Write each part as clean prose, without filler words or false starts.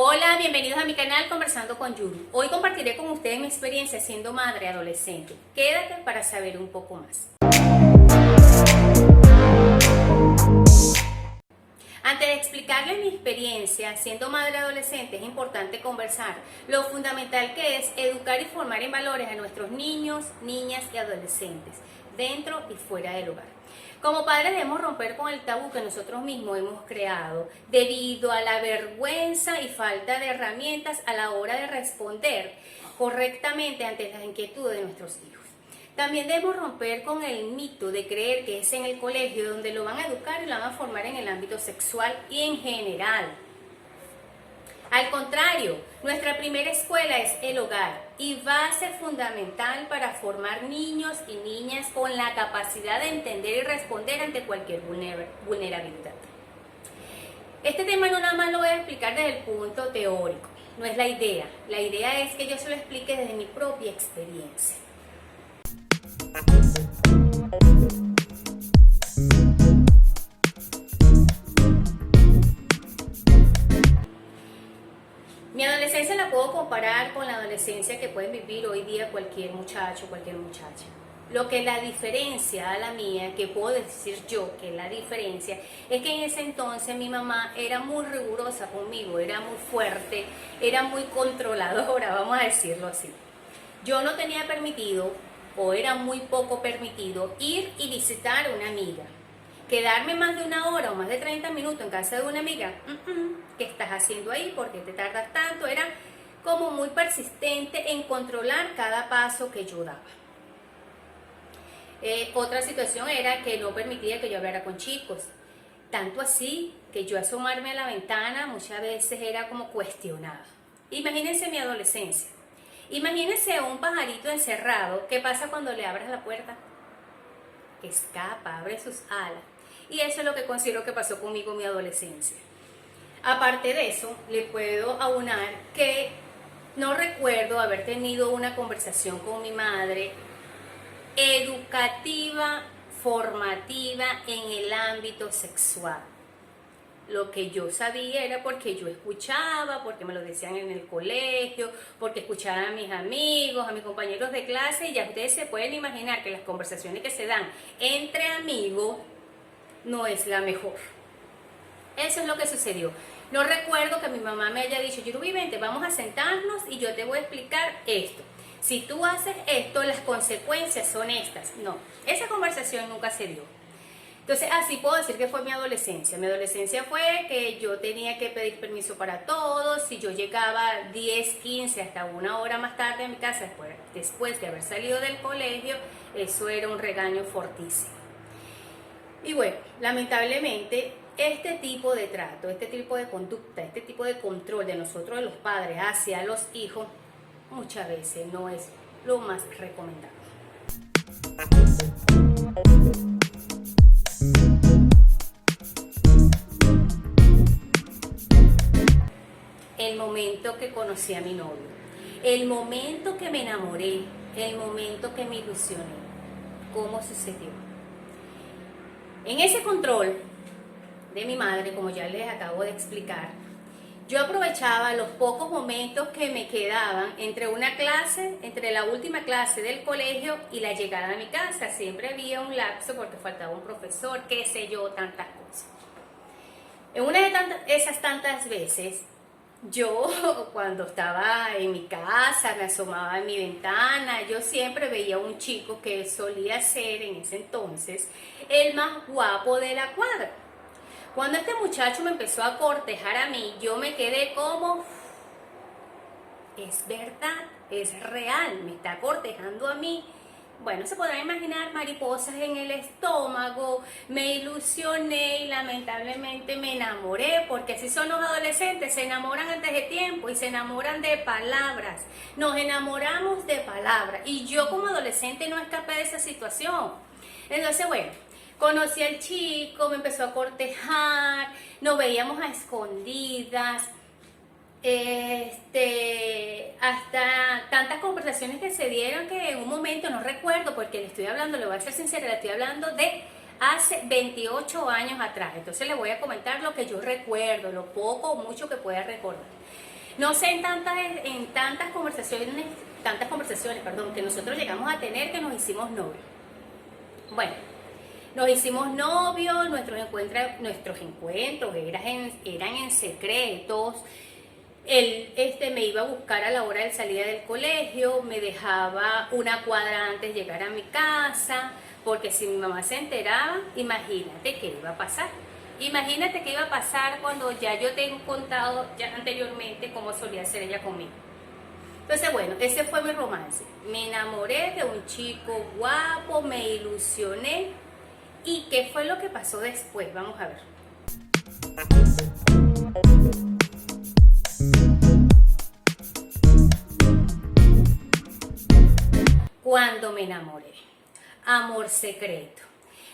Hola, bienvenidos a mi canal Conversando con Yuri. Hoy compartiré con ustedes mi experiencia siendo madre adolescente. Quédate para saber un poco más. Antes de explicarles mi experiencia siendo madre adolescente, es importante conversar lo fundamental que es educar y formar en valores a nuestros niños, niñas y adolescentes, dentro y fuera del hogar. Como padres debemos romper con el tabú que nosotros mismos hemos creado debido a la vergüenza y falta de herramientas a la hora de responder correctamente ante las inquietudes de nuestros hijos. También debemos romper con el mito de creer que es en el colegio donde lo van a educar y lo van a formar en el ámbito sexual y en general. Al contrario, nuestra primera escuela es el hogar y base fundamental para formar niños y niñas con la capacidad de entender y responder ante cualquier vulnerabilidad. Este tema no nada más lo voy a explicar desde el punto teórico, no es la idea. La idea es que yo se lo explique desde mi propia experiencia. Mi adolescencia la puedo comparar con la adolescencia que pueden vivir hoy día cualquier muchacho, cualquier muchacha. Lo que la diferencia a la mía, que puedo decir yo que la diferencia, es que en ese entonces mi mamá era muy rigurosa conmigo, era muy fuerte, era muy controladora, vamos a decirlo así. Yo no tenía permitido, o era muy poco permitido, ir y visitar a una amiga. Quedarme más de una hora o más de 30 minutos en casa de una amiga, ¿qué estás haciendo ahí? ¿Por qué te tardas tanto? Era como muy persistente en controlar cada paso que yo daba. Otra situación era que no permitía que yo hablara con chicos. Tanto así que yo asomarme a la ventana muchas veces era como cuestionada. Imagínense mi adolescencia. Imagínense un pajarito encerrado. ¿Qué pasa cuando le abras la puerta? Escapa, abre sus alas. Y eso es lo que considero que pasó conmigo en mi adolescencia. Aparte de eso, le puedo aunar que no recuerdo haber tenido una conversación con mi madre educativa, formativa en el ámbito sexual. Lo que yo sabía era porque yo escuchaba, porque me lo decían en el colegio, porque escuchaba a mis amigos, a mis compañeros de clase, y ya ustedes se pueden imaginar que las conversaciones que se dan entre amigos no es la mejor. Eso es lo que sucedió. No recuerdo que mi mamá me haya dicho, Yurubi, vente, vamos a sentarnos y yo te voy a explicar esto. Si tú haces esto, las consecuencias son estas. No, esa conversación nunca se dio. Entonces, así puedo decir que fue mi adolescencia. Mi adolescencia fue que yo tenía que pedir permiso para todos. Si yo llegaba 10, 15, hasta una hora más tarde a mi casa, después de haber salido del colegio, eso era un regaño fortísimo. Y bueno, lamentablemente, este tipo de trato, este tipo de conducta, este tipo de control de nosotros, de los padres, hacia los hijos, muchas veces no es lo más recomendable. El momento que conocí a mi novio, el momento que me enamoré, el momento que me ilusioné, ¿cómo sucedió? En ese control de mi madre, como ya les acabo de explicar, yo aprovechaba los pocos momentos que me quedaban entre una clase, entre la última clase del colegio y la llegada a mi casa. Siempre había un lapso porque faltaba un profesor, qué sé yo, tantas cosas. En una de esas tantas veces, yo cuando estaba en mi casa, me asomaba en mi ventana, yo siempre veía un chico que solía ser en ese entonces el más guapo de la cuadra. Cuando este muchacho me empezó a cortejar a mí, yo me quedé como, es verdad, es real, me está cortejando a mí. Bueno, se podrán imaginar mariposas en el estómago, me ilusioné y lamentablemente me enamoré, porque así son los adolescentes, se enamoran antes de tiempo y se enamoran de palabras, nos enamoramos de palabras y yo como adolescente no escapé de esa situación. Entonces, bueno, conocí al chico, me empezó a cortejar, nos veíamos a escondidas, hasta tantas conversaciones que se dieron que en un momento, no recuerdo porque le estoy hablando, le voy a ser sincera, le estoy hablando de hace 28 años atrás. Entonces les voy a comentar lo que yo recuerdo, lo poco o mucho que pueda recordar. No sé en tantas conversaciones, que nosotros llegamos a tener que nos hicimos novios. Bueno, nos hicimos novios, nuestros encuentros eran en secretos. Él me iba a buscar a la hora de salida del colegio, me dejaba una cuadra antes de llegar a mi casa, porque si mi mamá se enteraba, imagínate qué iba a pasar. Imagínate qué iba a pasar cuando ya yo te he contado ya anteriormente cómo solía ser ella conmigo. Entonces, bueno, ese fue mi romance. Me enamoré de un chico guapo, me ilusioné. ¿Y qué fue lo que pasó después? Vamos a ver. Cuando me enamoré. Amor secreto.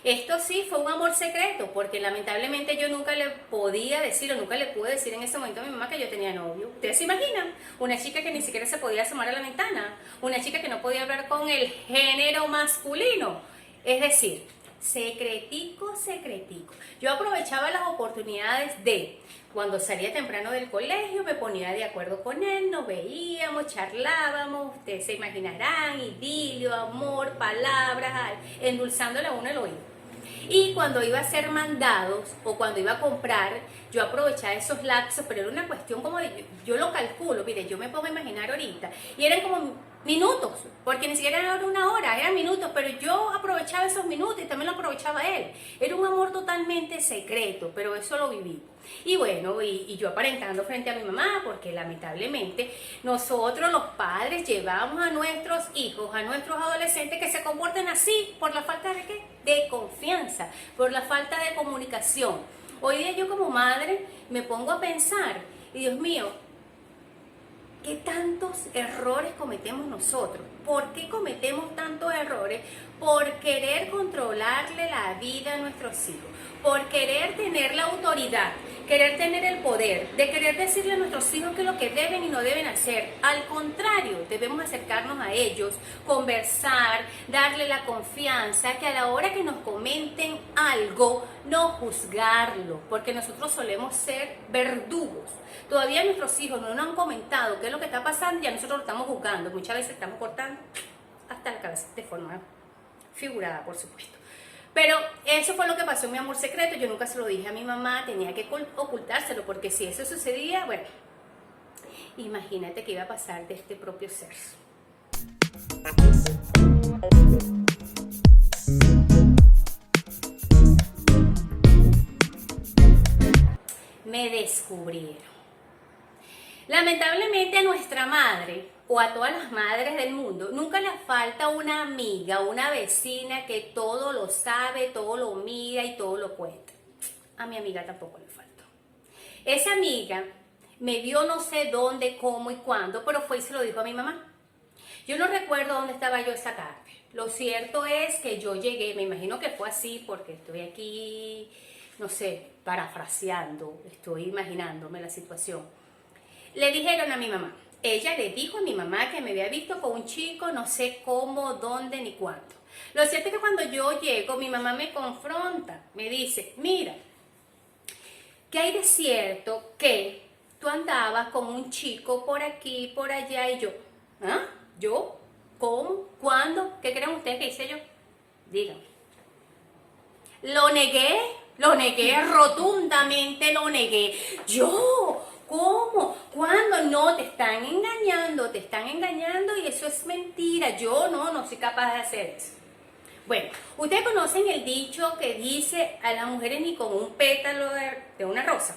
Esto sí fue un amor secreto, porque lamentablemente yo nunca le podía decir o nunca le pude decir en ese momento a mi mamá que yo tenía novio. ¿Ustedes se imaginan? Una chica que ni siquiera se podía asomar a la ventana, una chica que no podía hablar con el género masculino. Es decir, secretico, secretico. Yo aprovechaba las oportunidades de, cuando salía temprano del colegio, me ponía de acuerdo con él, nos veíamos, charlábamos, ustedes se imaginarán, idilio, amor, palabras, endulzándole a uno el oído. Y cuando iba a hacer mandados o cuando iba a comprar, yo aprovechaba esos lapsos, pero era una cuestión como de, yo lo calculo, mire, yo me pongo a imaginar ahorita, y eran como minutos, porque ni siquiera era una hora, eran minutos, pero yo aprovechaba esos minutos y también lo aprovechaba él. Era un amor totalmente secreto, pero eso lo viví. Y bueno, y yo aparentando frente a mi mamá, porque lamentablemente nosotros los padres llevamos a nuestros hijos, a nuestros adolescentes que se comporten así por la falta de ¿qué? De confianza, por la falta de comunicación. Hoy día yo como madre me pongo a pensar, y Dios mío, ¿qué tantos errores cometemos nosotros? ¿Por qué cometemos tantos errores? Por querer controlarle la vida a nuestros hijos, por querer tener la autoridad, querer tener el poder, de querer decirle a nuestros hijos qué es lo que deben y no deben hacer. Al contrario, debemos acercarnos a ellos, conversar, darle la confianza, que a la hora que nos comenten algo, no juzgarlo, porque nosotros solemos ser verdugos. Todavía nuestros hijos no nos han comentado qué es lo que está pasando, ya nosotros lo estamos juzgando. Muchas veces estamos cortando hasta la cabeza de forma figurada, por supuesto. Pero eso fue lo que pasó en mi amor secreto. Yo nunca se lo dije a mi mamá, tenía que ocultárselo, porque si eso sucedía, bueno, imagínate qué iba a pasar de este propio ser. Me descubrieron. Lamentablemente a nuestra madre o a todas las madres del mundo nunca le falta una amiga, una vecina que todo lo sabe, todo lo mira y todo lo cuenta. A mi amiga tampoco le faltó. Esa amiga me vio no sé dónde, cómo y cuándo, pero fue y se lo dijo a mi mamá. Yo no recuerdo dónde estaba yo esa tarde. Lo cierto es que yo llegué, me imagino que fue así porque estoy aquí, no sé, parafraseando, estoy imaginándome la situación. Le dijeron a mi mamá, ella le dijo a mi mamá que me había visto con un chico, no sé cómo, dónde ni cuándo. Lo cierto es que cuando yo llego, mi mamá me confronta, me dice, mira, ¿qué hay de cierto que tú andabas con un chico por aquí, por allá? Y yo, ¿ah? ¿Yo? ¿Cómo? ¿Cuándo? ¿Qué creen ustedes que hice yo? Díganme. Lo negué, rotundamente lo negué. Yo, ¿cómo? ¿Cuándo? No, te están engañando y eso es mentira. Yo no soy capaz de hacer eso. Bueno, ustedes conocen el dicho que dice a las mujeres ni con un pétalo de una rosa.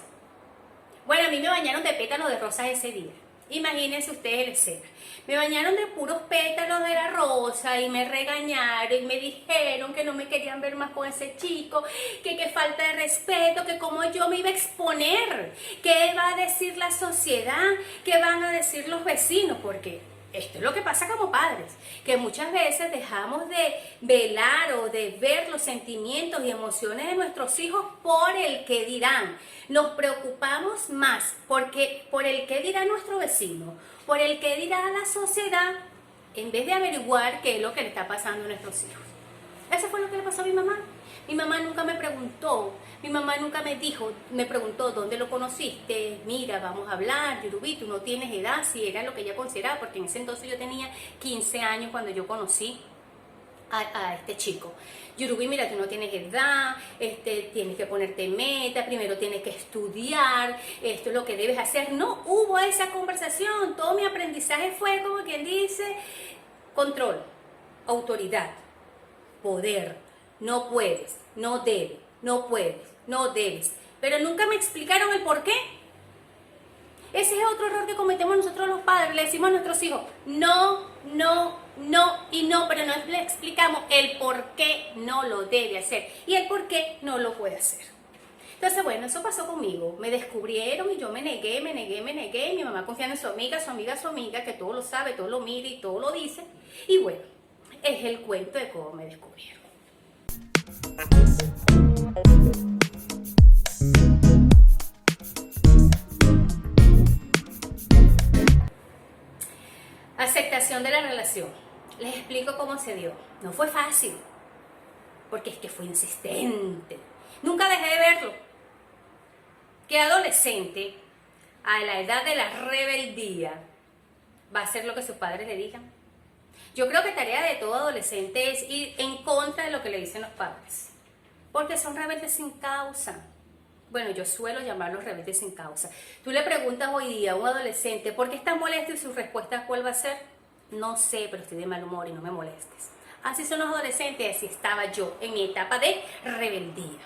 Bueno, a mí me bañaron de pétalos de rosas ese día. Imagínense ustedes la escena. Me bañaron de puros pétalos de la rosa y me regañaron y me dijeron que no me querían ver más con ese chico, que qué falta de respeto, que cómo yo me iba a exponer, qué va a decir la sociedad, qué van a decir los vecinos, porque esto es lo que pasa como padres, que muchas veces dejamos de velar o de ver los sentimientos y emociones de nuestros hijos por el que dirán. Nos preocupamos más por el que dirá nuestro vecino, por el que dirá la sociedad, en vez de averiguar qué es lo que le está pasando a nuestros hijos. Eso fue lo que le pasó a mi mamá. Mi mamá nunca me preguntó, mi mamá nunca me preguntó dónde lo conociste, mira, vamos a hablar, Yurubi, tú no tienes edad, si era lo que ella consideraba, porque en ese entonces yo tenía 15 años cuando yo conocí a este chico. Yurubi, mira, tú no tienes edad, tienes que ponerte meta, primero tienes que estudiar, esto es lo que debes hacer. No hubo esa conversación, todo mi aprendizaje fue como quien dice, control, autoridad, poder, no puedes, no debes, no puedes, no debes. Pero nunca me explicaron el por qué. Ese es otro error que cometemos nosotros los padres. Le decimos a nuestros hijos, no, no, no y no, pero no le explicamos el por qué no lo debe hacer y el por qué no lo puede hacer. Entonces, bueno, eso pasó conmigo. Me descubrieron y yo me negué. Mi mamá confiando en su amiga, que todo lo sabe, todo lo mira y todo lo dice. Y bueno, es el cuento de cómo me descubrieron. Aceptación de la relación. Les explico cómo se dio. No fue fácil, porque es que fue insistente. Nunca dejé de verlo. ¿Qué adolescente, a la edad de la rebeldía, va a hacer lo que sus padres le digan? Yo creo que tarea de todo adolescente es ir en contra de lo que le dicen los padres, porque son rebeldes sin causa. Bueno, yo suelo llamarlos rebeldes sin causa. Tú le preguntas hoy día a un adolescente, ¿por qué estás molesto? Y su respuesta, ¿cuál va a ser? No sé, pero estoy de mal humor y no me molestes. Así son los adolescentes, así estaba yo en mi etapa de rebeldía.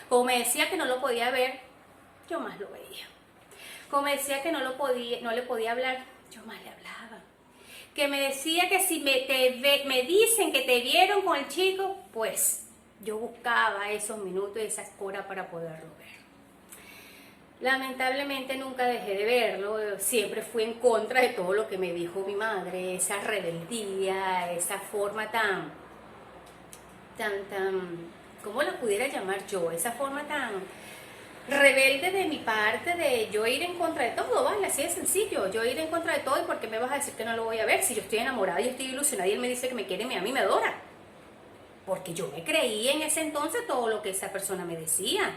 Como me decía que no lo podía ver, yo más lo veía. Como me decía que no le podía hablar, yo más le hablaba. Que me decía que si me dicen que te vieron con el chico, pues yo buscaba esos minutos y esas horas para poderlo ver. Lamentablemente nunca dejé de verlo, siempre fui en contra de todo lo que me dijo mi madre, esa rebeldía, esa forma tan, ¿cómo la pudiera llamar yo? Esa forma tan rebelde de mi parte, de yo ir en contra de todo, ¿vale? Así de sencillo, yo ir en contra de todo. ¿Y por qué me vas a decir que no lo voy a ver? Si yo estoy enamorada y estoy ilusionada y él me dice que me quiere, a mí me adora. Porque yo me creí en ese entonces todo lo que esa persona me decía.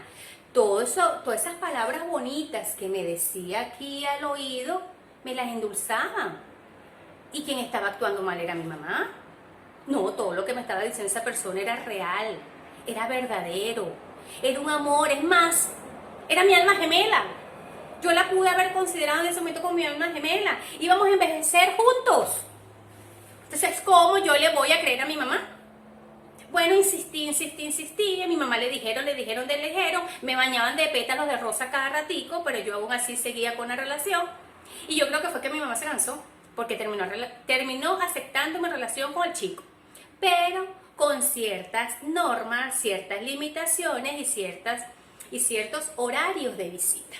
Todas esas palabras bonitas que me decía aquí al oído, me las endulzaban. ¿Y quien estaba actuando mal era mi mamá? No, todo lo que me estaba diciendo esa persona era real, era verdadero, era un amor, es más, era mi alma gemela. Yo la pude haber considerado en ese momento como mi alma gemela. Íbamos a envejecer juntos. Entonces, ¿cómo yo le voy a creer a mi mamá? Bueno, insistí, a mi mamá le dijeron, me bañaban de pétalos de rosa cada ratico, pero yo aún así seguía con la relación. Y yo creo que fue que mi mamá se cansó, porque terminó aceptando mi relación con el chico, pero con ciertas normas, ciertas limitaciones y ciertos horarios de visita.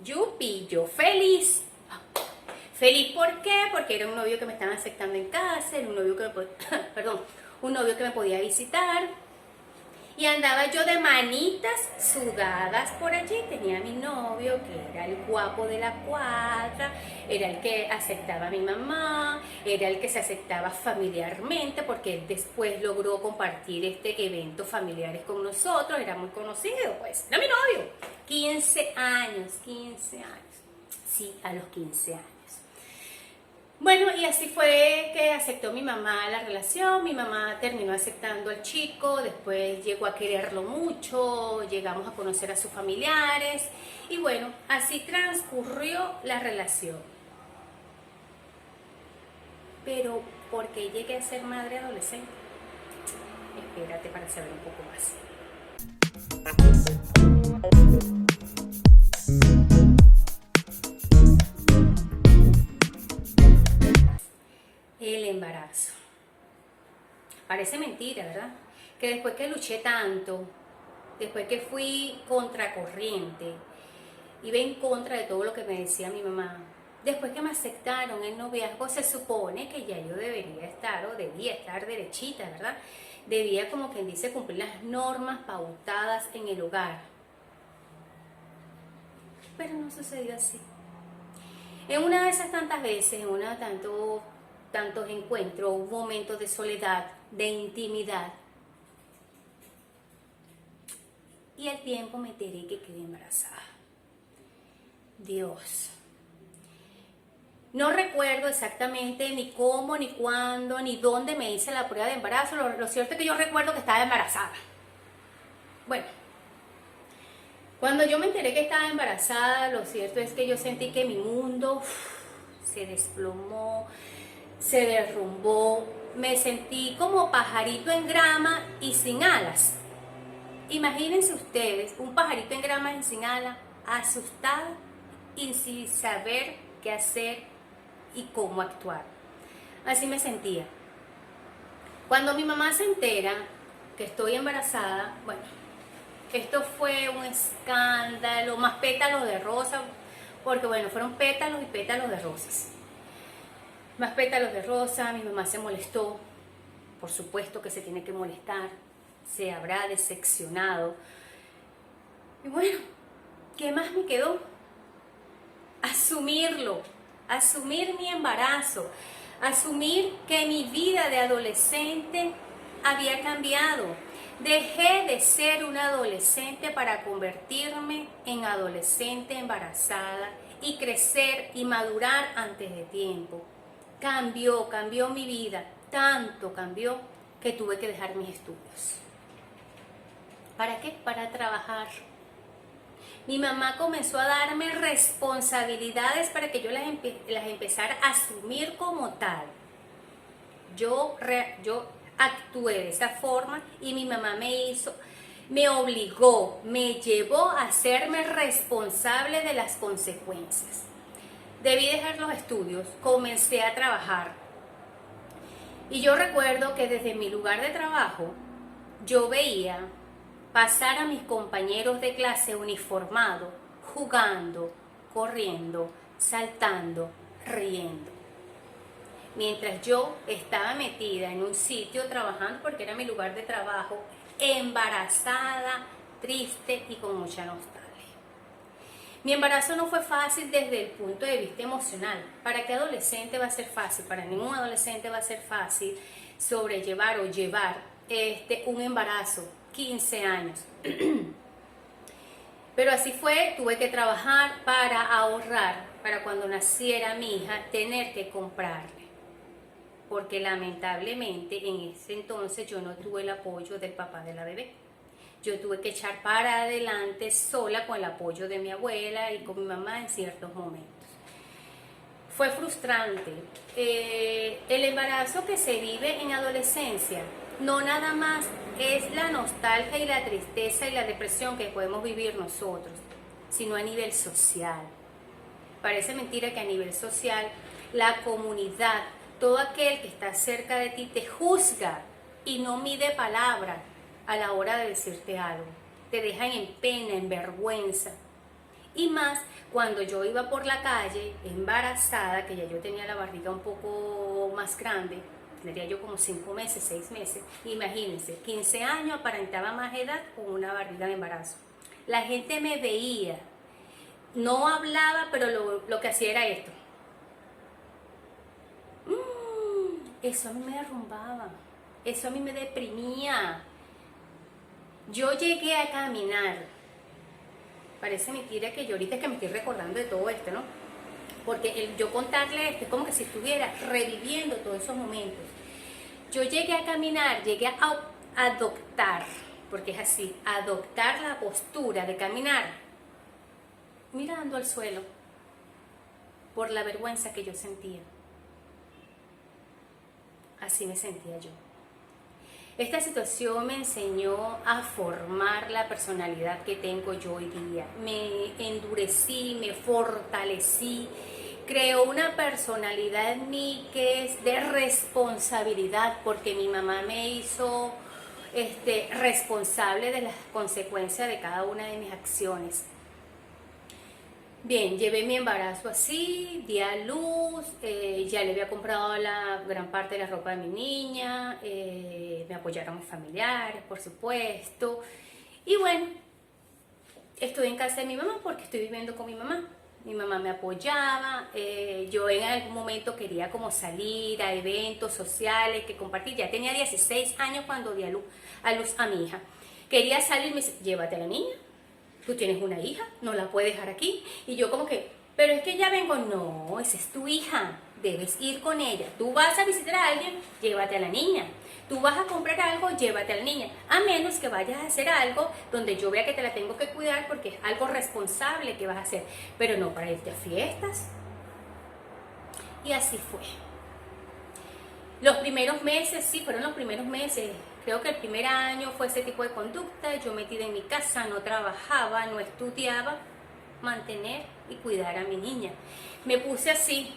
Yupi, yo feliz. ¿Feliz por qué? Porque era un novio que me estaba aceptando en casa, era un novio que un novio que me podía visitar. Y andaba yo de manitas sudadas por allí. Tenía a mi novio, que era el guapo de la cuadra, era el que aceptaba a mi mamá, era el que se aceptaba familiarmente, porque él después logró compartir eventos familiares con nosotros, era muy conocido, pues. Era mi novio. 15 años. Sí, a los 15 años. Bueno, y así fue que aceptó mi mamá la relación. Mi mamá terminó aceptando al chico, después llegó a quererlo mucho, llegamos a conocer a sus familiares y bueno, así transcurrió la relación. Pero, ¿por qué llegué a ser madre adolescente? Espérate para saber un poco más. El embarazo. Parece mentira, ¿verdad? Que después que luché tanto, después que fui contracorriente, iba en contra de todo lo que me decía mi mamá, después que me aceptaron el noviazgo, se supone que ya yo debería estar o debía estar derechita, ¿verdad? Debía, como quien dice, cumplir las normas pautadas en el hogar. Pero no sucedió así. En una de esas tantas veces, en una de tantos encuentros, momentos de soledad, de intimidad, y al tiempo me enteré que quedé embarazada. Dios. No recuerdo exactamente ni cómo, ni cuándo, ni dónde me hice la prueba de embarazo. Lo cierto es que yo recuerdo que estaba embarazada. Bueno, cuando yo me enteré que estaba embarazada, lo cierto es que yo sentí que mi mundo se desplomó, se derrumbó. Me sentí como pajarito en grama y sin alas. Imagínense ustedes, un pajarito en grama y sin alas, asustado y sin saber qué hacer y cómo actuar. Así me sentía. Cuando mi mamá se entera que estoy embarazada, bueno, esto fue un escándalo, más pétalos de rosa, porque bueno, fueron pétalos y pétalos de rosas. Más pétalos de rosa, mi mamá se molestó, por supuesto que se tiene que molestar, se habrá decepcionado. Y bueno, ¿qué más me quedó? Asumirlo, asumir mi embarazo, asumir que mi vida de adolescente había cambiado. Dejé de ser una adolescente para convertirme en adolescente embarazada y crecer y madurar antes de tiempo. Cambió mi vida, tanto cambió que tuve que dejar mis estudios. ¿Para qué? Para trabajar. Mi mamá comenzó a darme responsabilidades para que yo las empezara a asumir como tal. Yo actué de esa forma y mi mamá me obligó, me llevó a hacerme responsable de las consecuencias. Debí dejar los estudios, comencé a trabajar. Y yo recuerdo que desde mi lugar de trabajo, yo veía pasar a mis compañeros de clase uniformados, jugando, corriendo, saltando, riendo. Mientras yo estaba metida en un sitio trabajando, porque era mi lugar de trabajo, embarazada, triste y con mucha nostalgia. Mi embarazo no fue fácil desde el punto de vista emocional. ¿Para qué adolescente va a ser fácil? Para ningún adolescente va a ser fácil sobrellevar o llevar un embarazo, 15 años. Pero así fue, tuve que trabajar para ahorrar, para cuando naciera mi hija, tener que comprarle. Porque lamentablemente en ese entonces yo no tuve el apoyo del papá de la bebé. Yo tuve que echar para adelante sola con el apoyo de mi abuela y con mi mamá en ciertos momentos. Fue frustrante. El embarazo que se vive en adolescencia no nada más es la nostalgia y la tristeza y la depresión que podemos vivir nosotros, sino a nivel social. Parece mentira que a nivel social la comunidad, todo aquel que está cerca de ti te juzga y no mide palabra a la hora de decirte algo. Te dejan en pena, en vergüenza. Y más cuando yo iba por la calle embarazada, que ya yo tenía la barriga un poco más grande, tendría yo como 5 meses, 6 meses. Imagínense, 15 años, aparentaba más edad con una barriga de embarazo. La gente me veía, no hablaba, pero lo que hacía era esto. Eso a mí me derrumbaba, eso a mí me deprimía. Yo llegué a caminar. Parece mentira que yo ahorita es que me estoy recordando de todo esto, ¿no? Porque yo contarle esto es como que si estuviera reviviendo todos esos momentos. Yo llegué a caminar, llegué a adoptar, porque es así, adoptar la postura de caminar mirando al suelo por la vergüenza que yo sentía. Así me sentía yo. Esta situación me enseñó a formar la personalidad que tengo yo hoy día. Me endurecí, me fortalecí, creó una personalidad en mí que es de responsabilidad, porque mi mamá me hizo responsable de las consecuencias de cada una de mis acciones. Bien, llevé mi embarazo así, di a luz, ya le había comprado la gran parte de la ropa de mi niña, me apoyaron mis familiares, por supuesto. Y bueno, estoy en casa de mi mamá porque estoy viviendo con mi mamá. Mi mamá me apoyaba, yo en algún momento quería como salir a eventos sociales, que compartir. Ya tenía 16 años cuando di a luz a mi hija. Quería salir, me dice, llévate a la niña, tú tienes una hija, no la puedes dejar aquí. Y yo como que, pero es que ya vengo, no, esa es tu hija, debes ir con ella. Tú vas a visitar a alguien, llévate a la niña. Tú vas a comprar algo, llévate a la niña. A menos que vayas a hacer algo donde yo vea que te la tengo que cuidar porque es algo responsable que vas a hacer. Pero no para irte a fiestas. Y así fue. Los primeros meses, sí, fueron los primeros meses. Creo que el primer año fue ese tipo de conducta. Yo metida en mi casa, no trabajaba, no estudiaba. Mantener y cuidar a mi niña. Me puse así,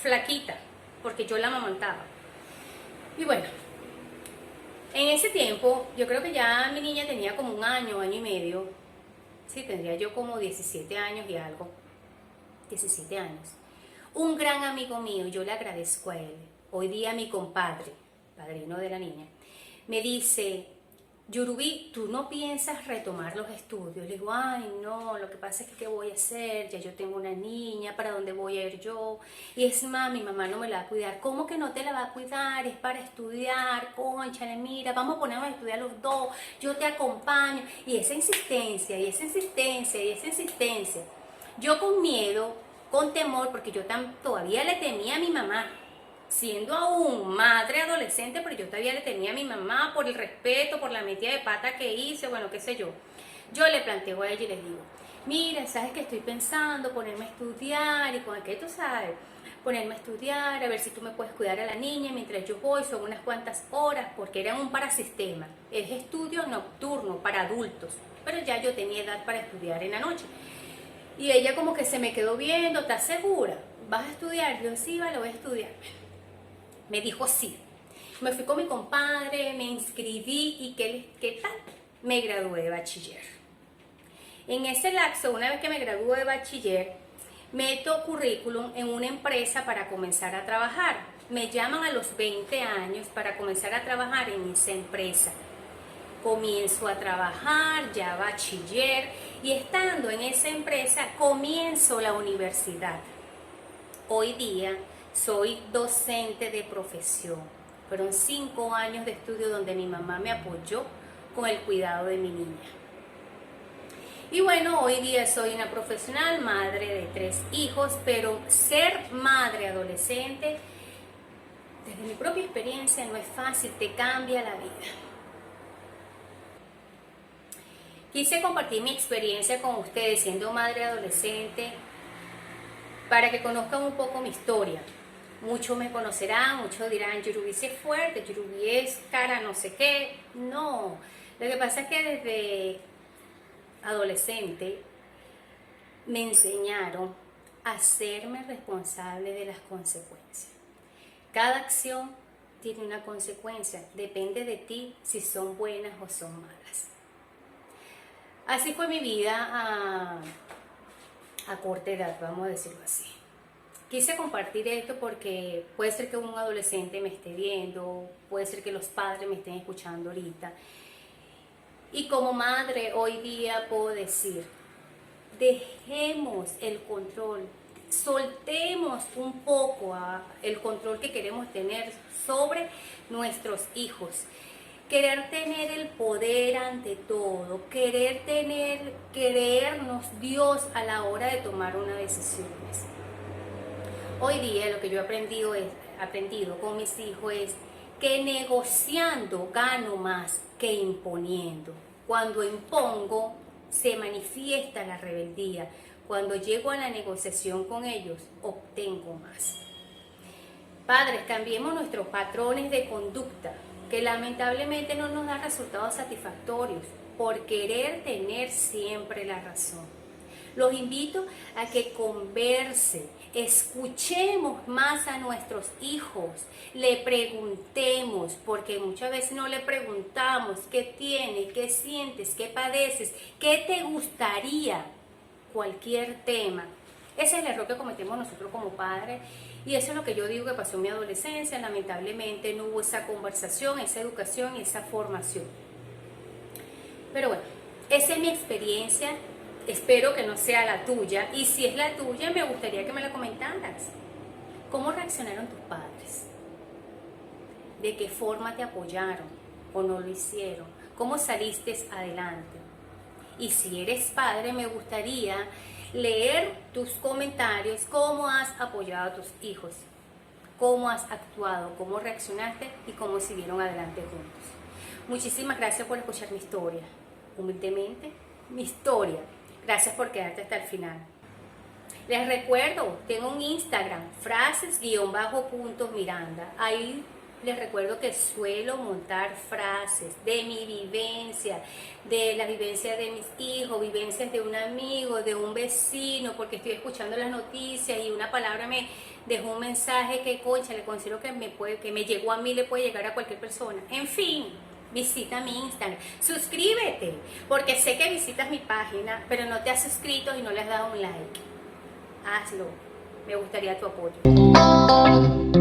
flaquita, porque yo la amamantaba. Y bueno, en ese tiempo, yo creo que ya mi niña tenía como un año, año y medio. Sí, tendría yo como 17 años y algo. 17 años. Un gran amigo mío, yo le agradezco a él, hoy día mi compadre, padrino de la niña, me dice, Yurubí, ¿tú no piensas retomar los estudios? Le digo, ay, no, lo que pasa es que ¿qué voy a hacer? Ya yo tengo una niña, ¿para dónde voy a ir yo? Y es más, mi mamá no me la va a cuidar. ¿Cómo que no te la va a cuidar? Es para estudiar, cónchale, mira, vamos a ponernos a estudiar los dos, yo te acompaño. Y esa insistencia, y esa insistencia, y esa insistencia. Yo con miedo, con temor, porque yo todavía le temía a mi mamá, siendo aún madre adolescente, pero yo todavía le tenía a mi mamá por el respeto, por la metida de pata que hice, bueno, qué sé yo. Yo le planteo a ella y le digo, mira, sabes que estoy pensando ponerme a estudiar, y con aquello, tú sabes, ponerme a estudiar, a ver si tú me puedes cuidar a la niña mientras yo voy, son unas cuantas horas, porque era un parasistema, es estudio nocturno para adultos, pero ya yo tenía edad para estudiar en la noche. Y ella como que se me quedó viendo, ¿estás segura? ¿Vas a estudiar? Yo, sí, vale, voy a estudiar. Me dijo sí. Me fui con mi compadre, me inscribí y ¿qué tal? Me gradué de bachiller. En ese lapso, una vez que me gradué de bachiller, meto currículum en una empresa para comenzar a trabajar. Me llaman a los 20 años para comenzar a trabajar en esa empresa. Comienzo a trabajar, ya bachiller, y estando en esa empresa comienzo la universidad. Hoy día soy docente de profesión. Fueron 5 años de estudio donde mi mamá me apoyó con el cuidado de mi niña. Y bueno, hoy día soy una profesional, madre de 3 hijos, pero ser madre adolescente, desde mi propia experiencia, no es fácil, te cambia la vida. Quise compartir mi experiencia con ustedes siendo madre adolescente para que conozcan un poco mi historia. Muchos me conocerán, muchos dirán, Yurubí es fuerte, Yurubí es cara no sé qué. No, lo que pasa es que desde adolescente me enseñaron a hacerme responsable de las consecuencias. Cada acción tiene una consecuencia, depende de ti si son buenas o son malas. Así fue mi vida a corta edad, vamos a decirlo así. Quise compartir esto porque puede ser que un adolescente me esté viendo, puede ser que los padres me estén escuchando ahorita. Y como madre hoy día puedo decir, dejemos el control, soltemos un poco el control que queremos tener sobre nuestros hijos. Querer tener el poder ante todo, creernos Dios a la hora de tomar unas decisiones. Hoy día lo que yo he aprendido con mis hijos es que negociando gano más que imponiendo. Cuando impongo se manifiesta la rebeldía. Cuando llego a la negociación con ellos obtengo más. Padres, cambiemos nuestros patrones de conducta que lamentablemente no nos dan resultados satisfactorios por querer tener siempre la razón. Los invito a que conversen, escuchemos más a nuestros hijos, le preguntemos, porque muchas veces no le preguntamos qué tienes, qué sientes, qué padeces, qué te gustaría, cualquier tema. Ese es el error que cometemos nosotros como padres y eso es lo que yo digo que pasó en mi adolescencia. Lamentablemente no hubo esa conversación, esa educación y esa formación. Pero bueno, esa es mi experiencia. Espero que no sea la tuya y si es la tuya me gustaría que me la comentaras. ¿Cómo reaccionaron tus padres? ¿De qué forma te apoyaron o no lo hicieron? cómo saliste adelante. Y si eres padre, me gustaría leer tus comentarios, cómo has apoyado a tus hijos, cómo has actuado, cómo reaccionaste y cómo siguieron adelante juntos. Muchísimas gracias por escuchar mi historia. Humildemente, mi historia. Gracias por quedarte hasta el final. Les recuerdo, tengo un Instagram, frases_Miranda. Ahí les recuerdo que suelo montar frases de mi vivencia, de la vivencia de mis hijos, vivencias de un amigo, de un vecino, porque estoy escuchando las noticias y una palabra me dejó un mensaje que, concha, le considero que me llegó a mí, le puede llegar a cualquier persona. En fin, visita mi Instagram, suscríbete, porque sé que visitas mi página, pero no te has suscrito y no le has dado un like. Hazlo, me gustaría tu apoyo.